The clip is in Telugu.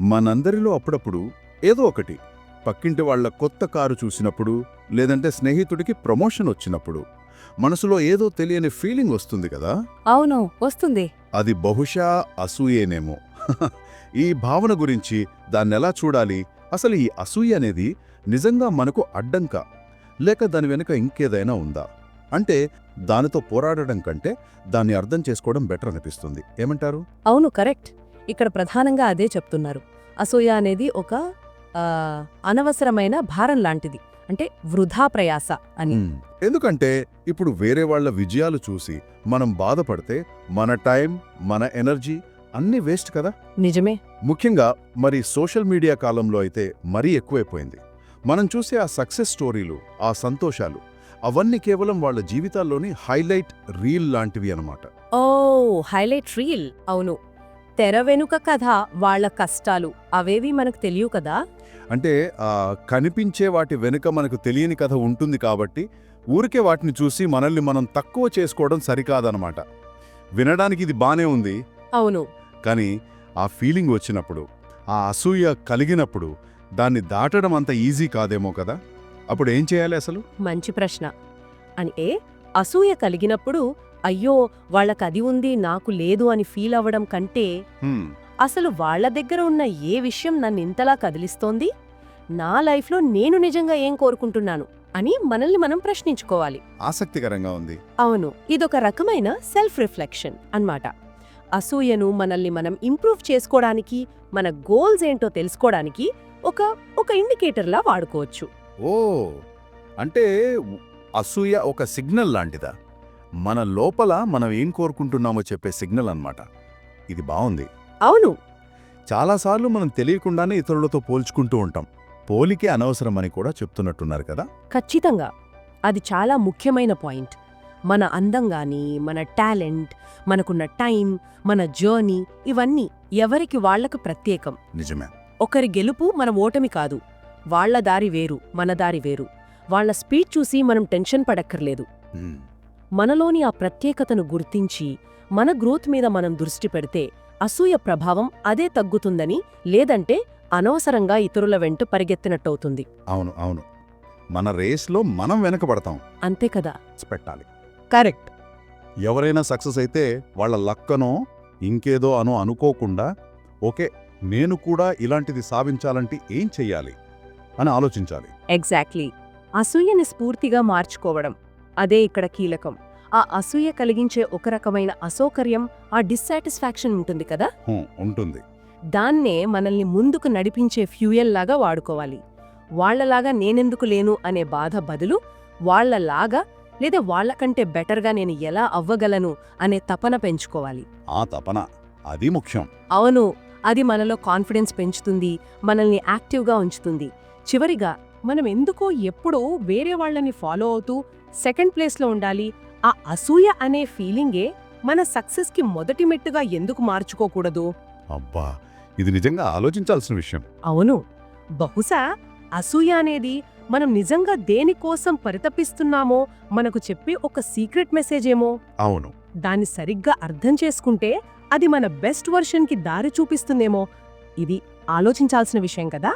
మనందరిలో అప్పుడప్పుడు ఏదో ఒకటి పక్కింటి వాళ్ళ కొత్త కారు చూసినప్పుడు లేదంటే స్నేహితుడికి ప్రమోషన్ వచ్చినప్పుడు మనసులో ఏదో తెలియని ఫీలింగ్ వస్తుంది కదా. అవును, వస్తుంది. అది బహుశా అసూయేనేమో. ఈ భావన గురించి దాన్నెలా చూడాలి? అసలు ఈ అసూయ అనేది నిజంగా మనకు అడ్డంక లేక దాని వెనుక ఇంకేదైనా ఉందా? అంటే దానితో పోరాడడం కంటే దాన్ని అర్థం చేసుకోవడం బెటర్ అనిపిస్తుంది. ఏమంటారు? అవును, కరెక్ట్. ఇక్కడ ప్రధానంగా అదే చెప్తున్నారు. అసూయ అనేది ఒక అనవసరమైన భారం లాంటిది, అంటే వృధా ప్రయాస అని. ఎందుకంటే ఇప్పుడు వేరే వాళ్ళ విజయాలు చూసి మనం బాధపడితే మన టైం, మన ఎనర్జీ అన్నీ వేస్ట్ కదా. నిజమే. ముఖ్యంగా మరి సోషల్ మీడియా కాలంలో అయితే మరీ ఎక్కువైపోయింది. మనం చూసే ఆ సక్సెస్ స్టోరీలు, ఆ సంతోషాలు అవన్నీ కేవలం వాళ్ళ జీవితాల్లోని హైలైట్ రీల్ లాంటివి అన్నమాట. ఓ, హైలైట్ రీల్. అవును, తెర వెనుక కథ, వాళ్ళ కష్టాలు అవేవి మనకు తెలియవు కదా. అంటే కనిపించే వాటి వెనుక మనకు తెలియని కథ ఉంటుంది కాబట్టి ఊరికే వాటిని చూసి మనల్ని మనం తక్కువ చేసుకోవడం సరికాదనమాట. వినడానికి ఇది బానే ఉంది. అవును. కానీ ఆ ఫీలింగ్ వచ్చినప్పుడు, ఆ అసూయ కలిగినప్పుడు దాన్ని దాటడం అంత ఈజీ కాదేమో కదా. అప్పుడు ఏం చేయాలి అసలు? మంచి ప్రశ్న. అంటే అసూయ కలిగినప్పుడు అయ్యో వాళ్ళకది ఉంది నాకు లేదు అని ఫీల్ అవ్వడం కంటే అసలు వాళ్ళ దగ్గర ఉన్న ఏ విషయం నన్నింతలా కదిలిస్తోంది, నా లైఫ్లో నేను నిజంగా ఏం కోరుకుంటున్నాను అని మనల్ని మనం ప్రశ్నించుకోవాలి. ఆసక్తికరంగా ఉంది. అవును, ఇదొక రకమైన సెల్ఫ్ రిఫ్లెక్షన్ అన్నమాట. అసూయను మనల్ని మనం ఇంప్రూవ్ చేసుకోవడానికి, మన గోల్స్ ఏంటో తెలుసుకోవడానికి ఒక ఇండికేటర్లా వాడుకోవచ్చు. ఓ, అంటే అసూయ ఒక సిగ్నల్ లాంటిదా? మన లోపల మనం ఏం కోరుకుంటున్నామో చెప్పే సిగ్నల్ అన్నమాట. ఇది బావుంది. అవును. చాలాసార్లు మనం తెలియకుండానే ఇతరులతో పోల్చుకుంటూ ఉంటాం. పోలికే అనవసరమని కూడా చెప్తున్నట్టున్నారు కదా. ఖచ్చితంగా. అది చాలా ముఖ్యమైన పాయింట్. మన అందంగాని, మన టాలెంట్, మనకున్న టైం, మన జర్నీ ఇవన్నీ ఎవరికి వాళ్లకు ప్రత్యేకం. నిజమే. ఒకరి గెలుపు మన ఓటమి కాదు. వాళ్ల దారి వేరు, మన దారి వేరు. వాళ్ల స్పీడ్ చూసి మనం టెన్షన్ పడక్కర్లేదు. మనలోని ఆ ప్రత్యేకతను గుర్తించి మన గ్రోత్ మీద మనం దృష్టి పెడితే అసూయ ప్రభావం అదే తగ్గుతుందని, లేదంటే అనవసరంగా ఇతరుల వెంట పరిగెత్తినట్టవుతుంది. అవును అవును, మన రేస్లో మనం వెనకబడతాం. అంతే కదా. పెట్టాలి. కరెక్ట్. ఎవరైనా సక్సెస్ అయితే వాళ్ళ లక్కనో ఇంకేదో అనో అనుకోకుండా, ఓకే నేను కూడా ఇలాంటిది సాధించాలంటే ఏం చెయ్యాలి అని ఆలోచించాలి. ఎగ్జాక్ట్లీ. అసూయని స్ఫూర్తిగా మార్చుకోవడం అదే ఇక్కడ కీలకం. ఆ అసూయ కలిగించే ఒక రకమైన అసౌకర్యం, ఆ డిస్సాటిస్ఫాక్షన్ ఉంటుంది కదా, ఉంటుంది. దాన్నే మనల్ని ముందుకు నడిపించే ఫ్యూయల్ లాగా వాడుకోవాలి. వాళ్లలాగా నేనెందుకు లేను అనే బాధ బదులు వాళ్లలాగా లేదా వాళ్లకంటే బెటర్గా నేను ఎలా అవ్వగలను అనే తపన పెంచుకోవాలి. ఆ తపన, అది ముఖ్యం. అవును, అది మనలో కాన్ఫిడెన్స్ పెంచుతుంది, మనల్ని యాక్టివ్గా ఉంచుతుంది. చివరిగా మనం ఎందుకో ఎప్పుడూ వేరే వాళ్ళని ఫాలో అవుతూ సెకండ్ ప్లేస్లో ఉండాలి, ఆ అసూయ అనే ఫీలింగే మన సక్సెస్కి మొదటి మెట్టుగా ఎందుకు మార్చుకోకూడదు? అబ్బా, ఇది నిజంగా ఆలోచించాల్సిన విషయం. అవును, బహుశా అసూయ అనేది మనం నిజంగా దేనికోసం పరితపిస్తున్నామో మనకు చెప్పే ఒక సీక్రెట్ మెసేజ్ ఏమో. అవును. దాన్ని సరిగ్గా అర్థం చేసుకుంటే అది మన బెస్ట్ వర్షన్కి దారి చూపిస్తుందేమో. ఇది ఆలోచించాల్సిన విషయం కదా.